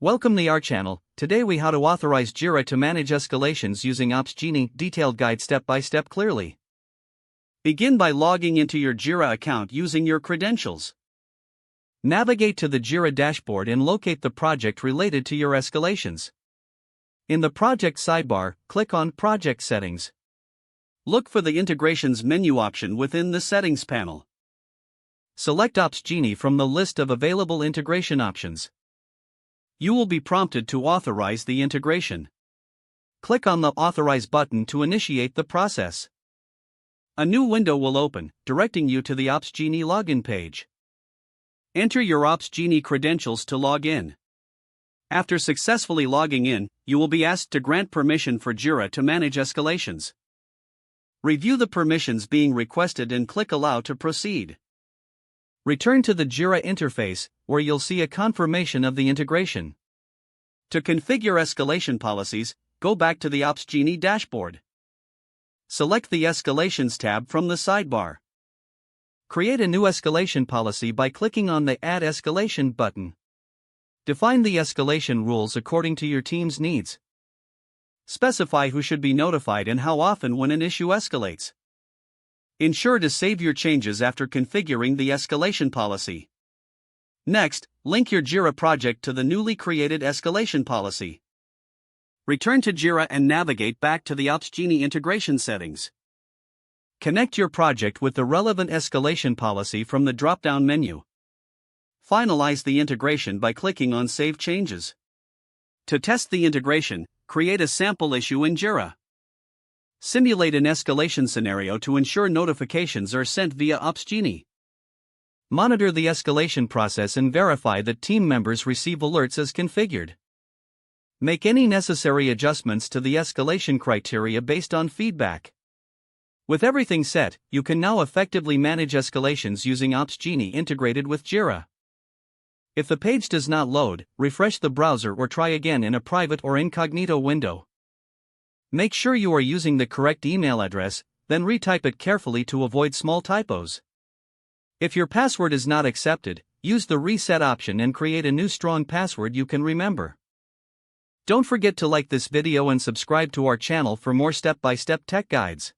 Welcome to our channel. Today we how to authorize Jira to manage escalations using Opsgenie. Detailed guide step by step clearly. Begin by logging into your Jira account using your credentials. Navigate to the Jira dashboard and locate the project related to your escalations. In the project sidebar, click on Project Settings. Look for the Integrations menu option within the Settings panel. Select Opsgenie from the list of available integration options. You will be prompted to authorize the integration. Click on the Authorize button to initiate the process. A new window will open, directing you to the Opsgenie login page. Enter your Opsgenie credentials to log in. After successfully logging in, you will be asked to grant permission for Jira to manage escalations. Review the permissions being requested and click Allow to proceed. Return to the Jira interface, where you'll see a confirmation of the integration. To configure escalation policies, go back to the Opsgenie dashboard. Select the Escalations tab from the sidebar. Create a new escalation policy by clicking on the Add Escalation button. Define the escalation rules according to your team's needs. Specify who should be notified and how often when an issue escalates. Ensure to save your changes after configuring the escalation policy. Next, link your Jira project to the newly created escalation policy. Return to Jira and navigate back to the Opsgenie integration settings. Connect your project with the relevant escalation policy from the drop-down menu. Finalize the integration by clicking on Save Changes. To test the integration, create a sample issue in Jira. Simulate an escalation scenario to ensure notifications are sent via Opsgenie. Monitor the escalation process and verify that team members receive alerts as configured. Make any necessary adjustments to the escalation criteria based on feedback. With everything set, you can now effectively manage escalations using Opsgenie integrated with Jira. If the page does not load, refresh the browser or try again in a private or incognito window. Make sure you are using the correct email address, then retype it carefully to avoid small typos. If your password is not accepted, use the reset option and create a new strong password you can remember. Don't forget to like this video and subscribe to our channel for more step-by-step tech guides.